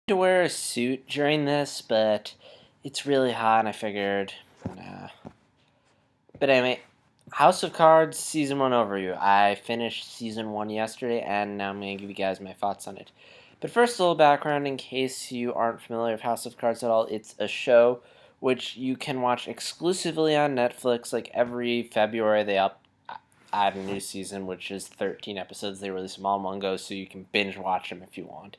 To wear a suit during this, but it's really hot, and I figured, nah. But anyway, House of Cards Season 1 overview. I finished Season 1 yesterday, and now I'm going to give you guys my thoughts on it. But first, a little background in case you aren't familiar with House of Cards at all. It's a show which you can watch exclusively on Netflix. Like every February, they add a new season, which is 13 episodes. They release them all in one go, so you can binge watch them if you want.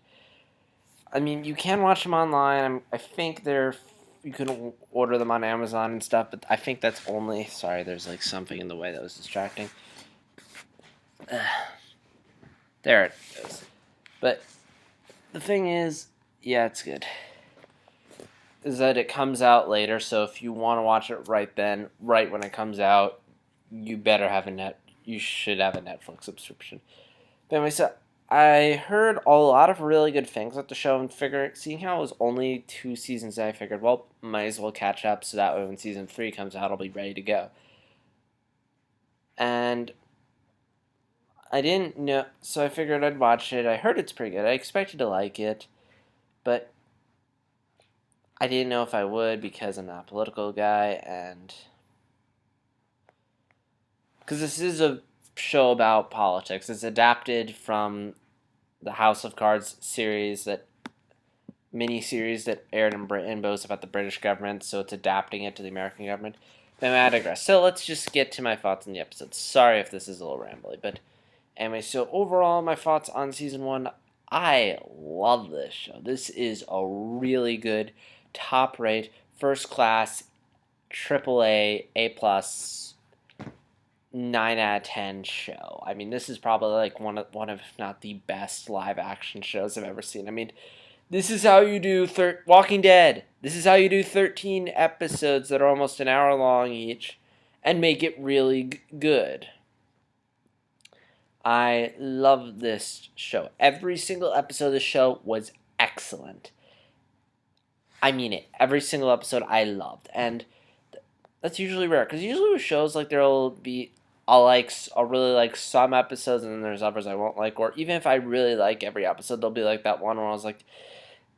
I mean, you can watch them online. I think you can order them on Amazon and stuff, but I think that's only. Sorry, there's like something in the way that was distracting. There it goes. But the thing is, yeah, it's good. Is that it comes out later, so if you want to watch it right then, right when it comes out, you better have You should have a Netflix subscription. But anyway, so I heard a lot of really good things about the show, and seeing how it was only 2 seasons, I figured, well, might as well catch up so that way when season 3 comes out, I'll be ready to go. And I didn't know, so I figured I'd watch it. I heard it's pretty good. I expected to like it, but I didn't know if I would because I'm not a political guy, and because this is a show about politics. It's adapted from the House of Cards mini-series that aired in Britain, but it was about the British government, so it's adapting it to the American government. But I digress. So let's just get to my thoughts on the episode. Sorry if this is a little rambly, but anyway, so overall, my thoughts on Season 1, I love this show. This is a really good, top-rate, first-class, AAA, A+, 9 out of 10 show. I mean, this is probably like one of, if not the best live-action shows I've ever seen. I mean, this is how you do Walking Dead. This is how you do 13 episodes that are almost an hour long each and make it really good. I love this show. Every single episode of the show was excellent. I mean it. Every single episode I loved. And that's usually rare. Because usually with shows, like, there'll be... I'll really like some episodes, and then there's others I won't like. Or even if I really like every episode, there'll be like that one where I was like,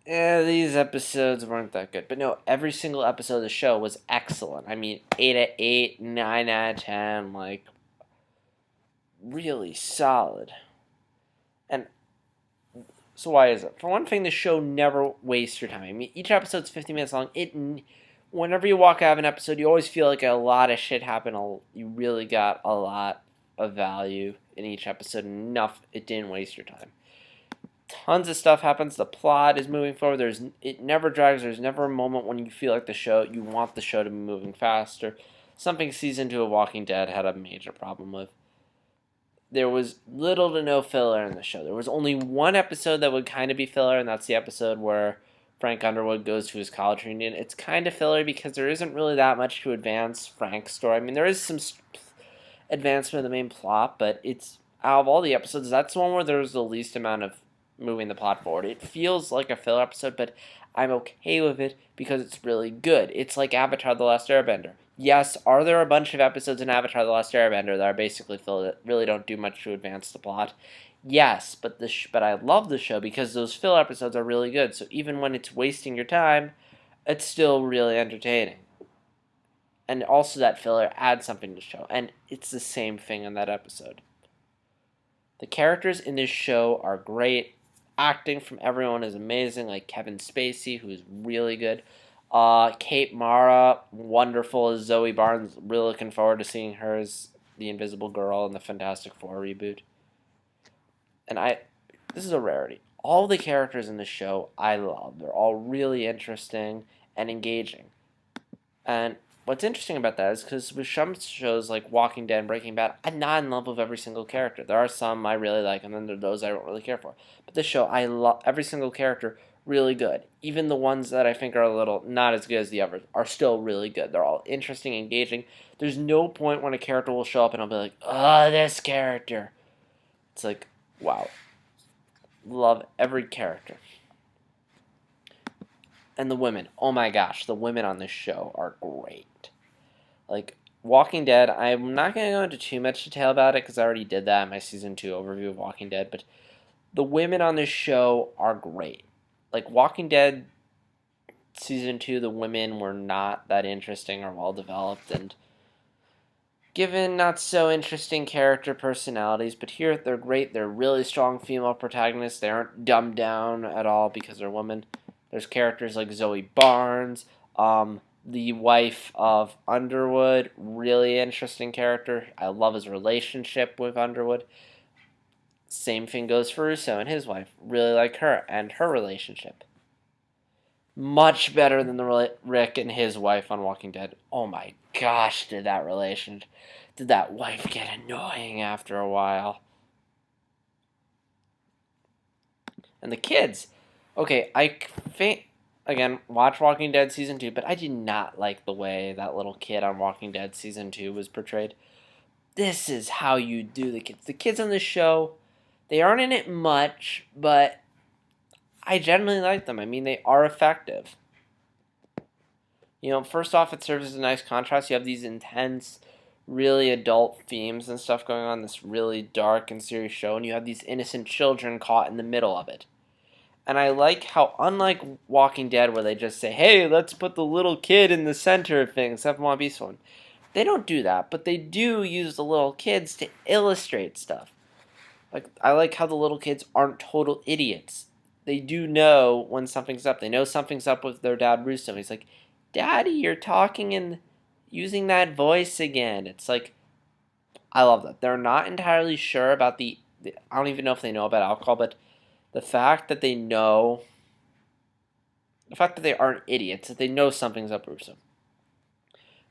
these episodes weren't that good. But no, every single episode of the show was excellent. I mean, 8 out of 8, 9 out of 10, like, really solid. And so why is it? For one thing, the show never wastes your time. I mean, each episode's 50 minutes long. Whenever you walk out of an episode, you always feel like a lot of shit happened. You really got a lot of value in each episode. Enough, it didn't waste your time. Tons of stuff happens. The plot is moving forward. It never drags. There's never a moment when you feel like you want the show to be moving faster. Something Season 2 of Walking Dead had a major problem with. There was little to no filler in the show. There was only one episode that would kind of be filler, and that's the episode where Frank Underwood goes to his college reunion. It's kind of filler because there isn't really that much to advance Frank's story. I mean, there is some advancement of the main plot, but it's out of all the episodes, that's the one where there's the least amount of moving the plot forward. It feels like a filler episode, but I'm okay with it because it's really good. It's like Avatar: The Last Airbender. Yes, are there a bunch of episodes in Avatar: The Last Airbender that are basically filler that really don't do much to advance the plot? Yes, but I love the show because those filler episodes are really good. So even when it's wasting your time, it's still really entertaining. And also that filler adds something to the show, and it's the same thing in that episode. The characters in this show are great. Acting from everyone is amazing, like Kevin Spacey, who is really good. Kate Mara, wonderful as Zoe Barnes. Really looking forward to seeing her as the Invisible Girl in the Fantastic Four reboot. And this is a rarity. All the characters in the show I love. They're all really interesting and engaging. And what's interesting about that is because with some shows like Walking Dead and Breaking Bad, I'm not in love with every single character. There are some I really like, and then there are those I don't really care for. But this show, I love every single character, really good. Even the ones that I think are a little not as good as the others are still really good. They're all interesting, engaging. There's no point when a character will show up and I'll be like, oh, this character. It's like, wow. Love every character. And the women. Oh my gosh, the women on this show are great. Like, Walking Dead, I'm not going to go into too much detail about it because I already did that in my Season 2 overview of Walking Dead, but the women on this show are great. like Walking Dead season 2, the women were not that interesting or well developed, and given not so interesting character personalities, but here they're great. They're really strong female protagonists. They aren't dumbed down at all because they're women. There's characters like Zoe Barnes, the wife of Underwood, really interesting character. I love his relationship with Underwood. Same thing goes for Russo and his wife. Really like her and her relationship. Much better than the Rick and his wife on Walking Dead. Oh my gosh, did that wife get annoying after a while? And the kids. Okay, I think again, watch Walking Dead season 2, but I did not like the way that little kid on Walking Dead season 2 was portrayed. This is how you do the kids. The kids on this show, they aren't in it much, but I generally like them. I mean, they are effective. You know, first off, it serves as a nice contrast. You have these intense, really adult themes and stuff going on, this really dark and serious show, and you have these innocent children caught in the middle of it. And I like how, unlike Walking Dead, where they just say, hey, let's put the little kid in the center of things, have them want to be someone. They don't do that, but they do use the little kids to illustrate stuff. Like, I like how the little kids aren't total idiots. They do know when something's up. They know something's up with their dad, Russo. He's like, Daddy, you're talking and using that voice again. It's like, I love that. They're not entirely sure about I don't even know if they know about alcohol, but the fact that they aren't idiots, that they know something's up, Russo.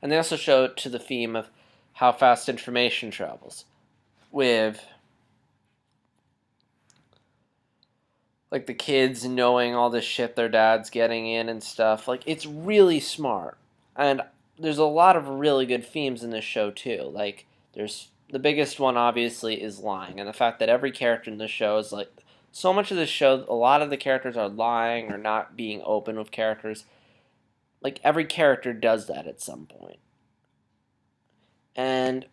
And they also show it to the theme of how fast information travels. With like the kids knowing all this shit their dad's getting in and stuff. Like, it's really smart. And there's a lot of really good themes in this show too. Like, there's the biggest one obviously is lying, and the fact that every character in this show is like, so much of this show, a lot of the characters are lying or not being open with characters. Like, every character does that at some point. And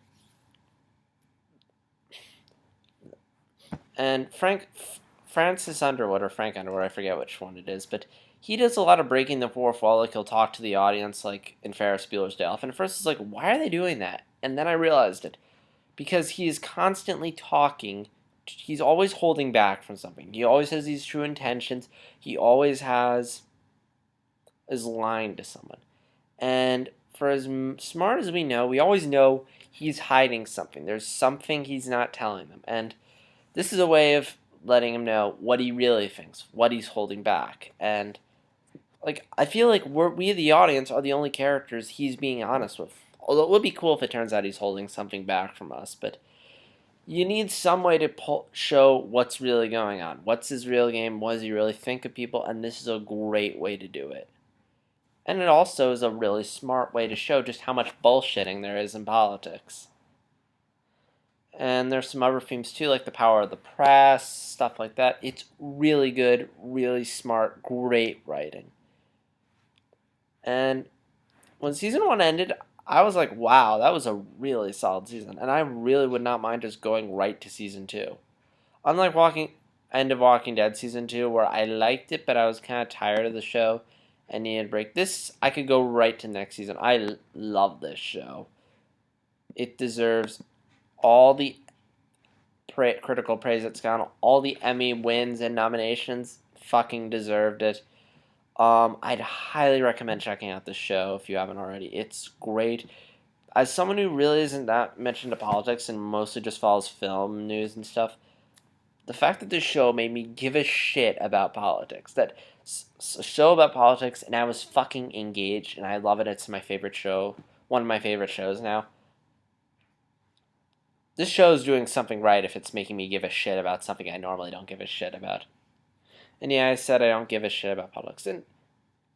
Francis Underwood, or Frank Underwood, I forget which one it is, but he does a lot of breaking the fourth wall. Like, he'll talk to the audience, like in Ferris Bueller's Day Off. And at first it's like, why are they doing that? And then I realized it. Because he is constantly talking. He's always holding back from something. He always has these true intentions. He always is lying to someone. And for as smart as we always know he's hiding something. There's something he's not telling them. And this is a way of letting him know what he really thinks, what he's holding back. And like, I feel like we the audience are the only characters he's being honest with. Although it would be cool if it turns out he's holding something back from us, but you need some way to show what's really going on. What's his real game? What does he really think of people? And this is a great way to do it. And it also is a really smart way to show just how much bullshitting there is in politics. And there's some other themes too, like the power of the press, stuff like that. It's really good, really smart, great writing. And when season 1 ended, I was like, wow, that was a really solid season. And I really would not mind just going right to season 2. Unlike end of Walking Dead season 2, where I liked it, but I was kind of tired of the show and needed a break. This, I could go right to next season. I love this show. It deserves all the critical praise it's gotten, all the Emmy wins and nominations. Fucking deserved it. I'd highly recommend checking out this show if you haven't already. It's great. As someone who really isn't that much into politics and mostly just follows film news and stuff, the fact that this show made me give a shit about politics, that a show about politics, and I was fucking engaged, and I love it. It's my favorite show, one of my favorite shows now. This show is doing something right if it's making me give a shit about something I normally don't give a shit about. And yeah, I said I don't give a shit about politics. And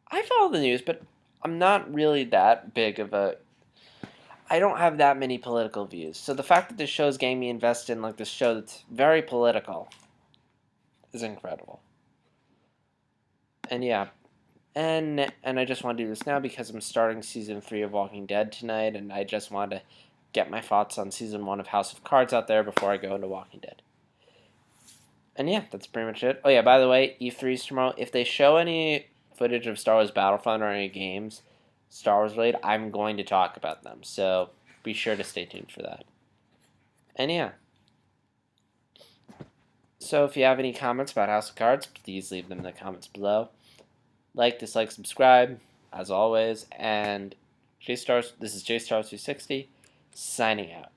I follow the news, but I'm not really that big of a... I don't have that many political views. So the fact that this show is getting me invested in like this show that's very political is incredible. And yeah. And I just want to do this now because I'm starting season 3 of Walking Dead tonight, and I just want to get my thoughts on season 1 of House of Cards out there before I go into Walking Dead. And yeah, that's pretty much it. Oh yeah, by the way, E3's tomorrow. If they show any footage of Star Wars Battlefront or any games Star Wars related, I'm going to talk about them. So be sure to stay tuned for that. And yeah. So if you have any comments about House of Cards, please leave them in the comments below. Like, dislike, subscribe, as always. And this is JStars360, signing out.